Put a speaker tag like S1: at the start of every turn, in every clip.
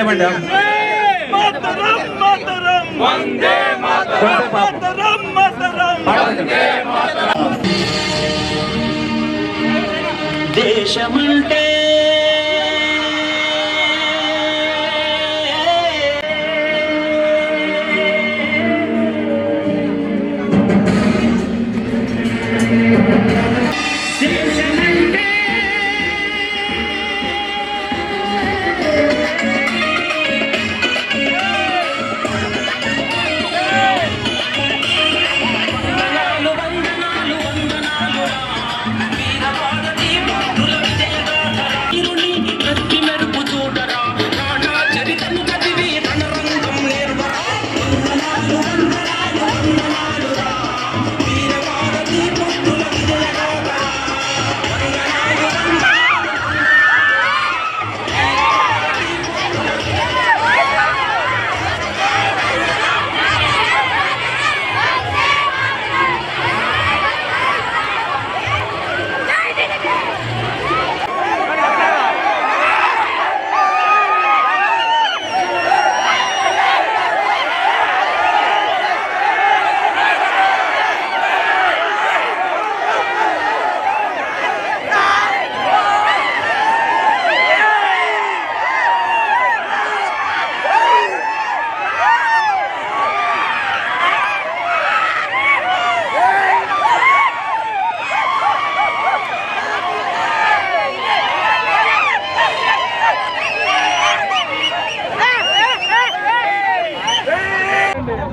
S1: చెప్పండి.
S2: దేశమంటే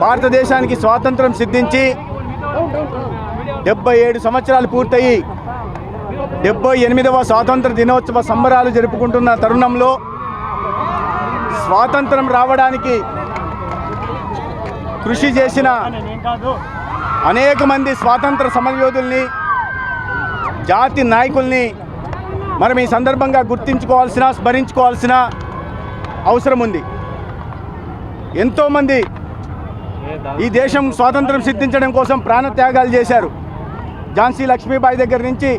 S3: భారతదేశానికి స్వాతంత్రం సిద్ధించి 77 సంవత్సరాలు పూర్తయి 78వ స్వాతంత్ర దినోత్సవ సంబరాలు జరుపుకుంటున్న తరుణంలో స్వాతంత్రం రావడానికి కృషి చేసిన అనేక మంది స్వాతంత్ర సమరయోధుల్ని, జాతి నాయకుల్ని మనం ఈ సందర్భంగా గుర్తించుకోవాల్సిన, స్మరించుకోవాల్సిన అవసరం ఉంది. ఎంతోమంది ఈ దేశం స్వాతంత్రం సిద్ధించడం కోసం ప్రాణత్యాగాలు చేశారు. ఝాన్సీ లక్ష్మీబాయి దగ్గర నుంచి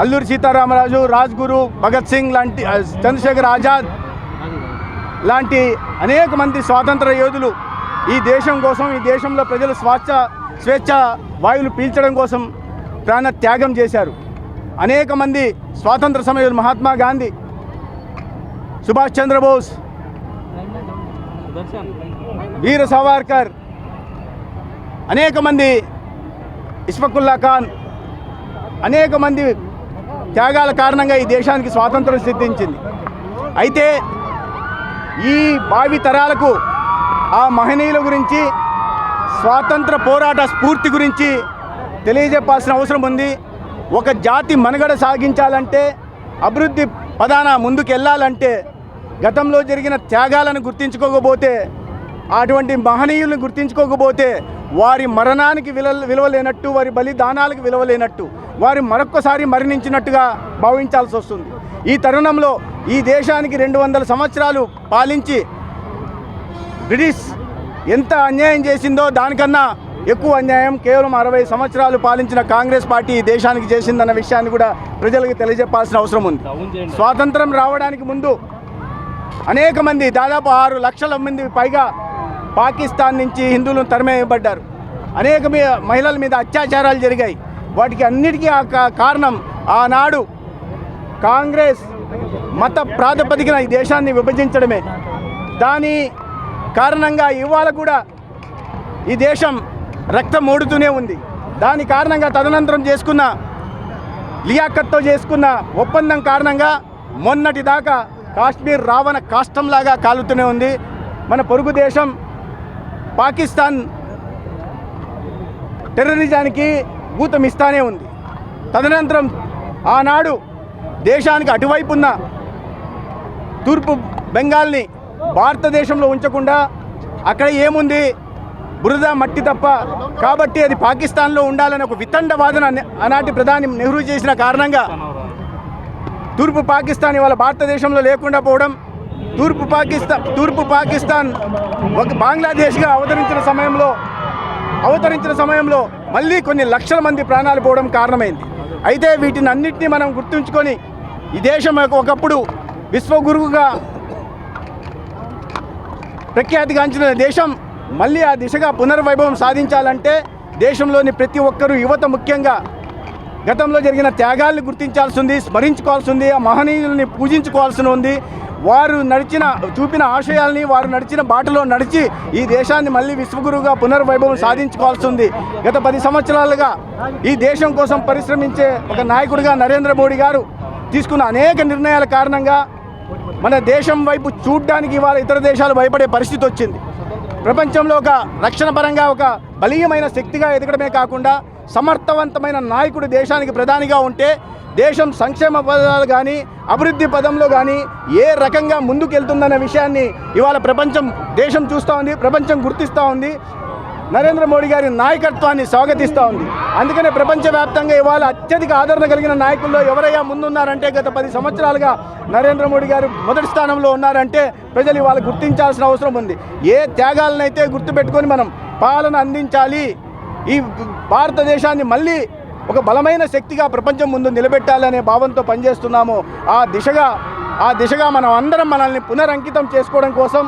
S3: అల్లూరి సీతారామరాజు, రాజ్గురు, భగత్ సింగ్ లాంటి, చంద్రశేఖర్ ఆజాద్ లాంటి అనేక మంది స్వాతంత్ర యోధులు ఈ దేశం కోసం, ఈ దేశంలో ప్రజలు స్వేచ్ఛ వాయువులు పీల్చడం కోసం ప్రాణత్యాగం చేశారు. అనేక మంది స్వాతంత్ర సమరయోధులు, మహాత్మా గాంధీ, సుభాష్ చంద్రబోస్, వీర సావర్కర్, అనేక మంది, ఇష్ఫకుల్లా ఖాన్, అనేక మంది త్యాగాల కారణంగా ఈ దేశానికి స్వాతంత్రం సిద్ధించింది. అయితే ఈ భావి తరాలకు ఆ మహనీయుల గురించి, స్వాతంత్ర పోరాట స్ఫూర్తి గురించి తెలియజెప్పాల్సిన అవసరం ఉంది. ఒక జాతి మనుగడ సాగించాలంటే, అభివృద్ధి పదాన ముందుకు వెళ్ళాలంటే గతంలో జరిగిన త్యాగాలను గుర్తించుకోకపోతే, అటువంటి మహనీయులను గుర్తించుకోకపోతే వారి మరణానికి విలువ లేనట్టు, వారి బలిదానాలకు విలువ లేనట్టు, వారి మరొక్కసారి మరణించినట్టుగా భావించాల్సి వస్తుంది. ఈ తరుణంలో ఈ దేశానికి 200 సంవత్సరాలు పాలించి బ్రిటిష్ ఎంత అన్యాయం చేసిందో దానికన్నా ఎక్కువ అన్యాయం కేవలం 60 సంవత్సరాలు పాలించిన కాంగ్రెస్ పార్టీ ఈ దేశానికి చేసిందన్న విషయాన్ని కూడా ప్రజలకు తెలియజెప్పాల్సిన అవసరం ఉంది. స్వాతంత్రం రావడానికి ముందు అనేక మంది, దాదాపు 6 లక్షల మంది పైగా పాకిస్తాన్ నుంచి హిందువులను తరిమేయబడ్డారు. అనేక మహిళల మీద అత్యాచారాలు జరిగాయి. వాటికి అన్నిటికీ కారణం ఆనాడు కాంగ్రెస్ మత ప్రాతిపదికన ఈ దేశాన్ని విభజించడమే. దాని కారణంగా ఇవాళ కూడా ఈ దేశం రక్తం ఓడుతూనే ఉంది. దాని కారణంగా తదనంతరం చేసుకున్న లియాఖత్తో చేసుకున్న ఒప్పందం కారణంగా మొన్నటి దాకా కాశ్మీర్ రావణ కాష్టంలాగా కాలుతూనే ఉంది. మన పొరుగు దేశం పాకిస్తాన్ టెర్రరిజానికి భూతం ఇస్తానే ఉంది. తదనంతరం ఆనాడు దేశానికి అటువైపు ఉన్న తూర్పు బెంగాల్ని భారతదేశంలో ఉంచకుండా అక్కడ ఏముంది, బురద మట్టి తప్ప, కాబట్టి అది పాకిస్తాన్లో ఉండాలని ఒక వితండ వాదన ఆనాటి ప్రధాని నెహ్రూ చేసిన కారణంగా తూర్పు పాకిస్తాన్ ఇవాళ భారతదేశంలో లేకుండా పోవడం, తూర్పు పాకిస్తాన్ ఒక బంగ్లాదేశ్గా అవతరించిన సమయంలో మళ్ళీ కొన్ని లక్షల మంది ప్రాణాలు పోవడం కారణమైంది. అయితే వీటిని అన్నింటినీ మనం గుర్తుంచుకొని ఈ దేశం ఒకప్పుడు విశ్వగురువుగా ప్రఖ్యాతిగాంచిన దేశం మళ్ళీ ఆ దిశగా పునర్వైభవం సాధించాలంటే దేశంలోని ప్రతి ఒక్కరూ యువత ముఖ్యంగా గతంలో జరిగిన త్యాగాల్ని గుర్తించాల్సి ఉంది, స్మరించుకోవాల్సి ఉంది, ఆ మహనీయుల్ని పూజించుకోవాల్సి ఉంది. వారు చూపిన ఆశయాల్ని, వారు నడిచిన బాటలో నడిచి ఈ దేశాన్ని మళ్ళీ విశ్వగురువుగా పునర్వైభవం సాధించుకోవాల్సి ఉంది. గత 10 సంవత్సరాలుగా ఈ దేశం కోసం పరిశ్రమించే ఒక నాయకుడిగా నరేంద్ర మోడీ గారు తీసుకున్న అనేక నిర్ణయాల కారణంగా మన దేశం వైపు చూడ్డానికి ఇవాళ ఇతర దేశాలు భయపడే పరిస్థితి వచ్చింది. ప్రపంచంలో ఒక రక్షణ పరంగా ఒక బలీయమైన శక్తిగా ఎదగడమే కాకుండా సమర్థవంతమైన నాయకుడు దేశానికి ప్రధానిగా ఉంటే దేశం సంక్షేమ పదాలు కానీ అభివృద్ధి పదంలో కానీ ఏ రకంగా ముందుకెళ్తుందన్న విషయాన్ని ఇవాళ దేశం చూస్తూ ఉంది, ప్రపంచం గుర్తిస్తూ ఉంది. నరేంద్ర మోడీ గారి నాయకత్వాన్ని స్వాగతిస్తూ ఉంది. అందుకనే ప్రపంచవ్యాప్తంగా ఇవాళ అత్యధిక ఆదరణ కలిగిన నాయకుల్లో ఎవరయ్యా ముందున్నారంటే గత 10 సంవత్సరాలుగా నరేంద్ర మోడీ గారు మొదటి స్థానంలో ఉన్నారంటే ప్రజలు ఇవాళ గుర్తించాల్సిన అవసరం ఉంది. ఏ త్యాగాలనైతే గుర్తుపెట్టుకొని మనం పాలన అందించాలి, ఈ భారతదేశాన్ని మళ్ళీ ఒక బలమైన శక్తిగా ప్రపంచం ముందు నిలబెట్టాలనే భావంతో పనిచేస్తున్నాము. ఆ దిశగా మనం అందరం మనల్ని పునరంకితం చేసుకోవడం కోసం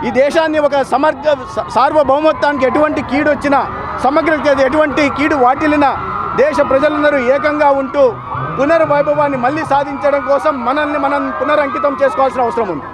S3: ఈ దేశాన్ని ఒక సార్వభౌమత్వానికి ఎటువంటి కీడు వచ్చినా, సమగ్రత ఎటువంటి కీడు వాటిల్లినా దేశ ప్రజలందరూ ఏకంగా ఉంటూ పునర్వైభవాన్ని మళ్ళీ సాధించడం కోసం మనల్ని మనం పునరంకితం చేసుకోవాల్సిన అవసరం ఉంది.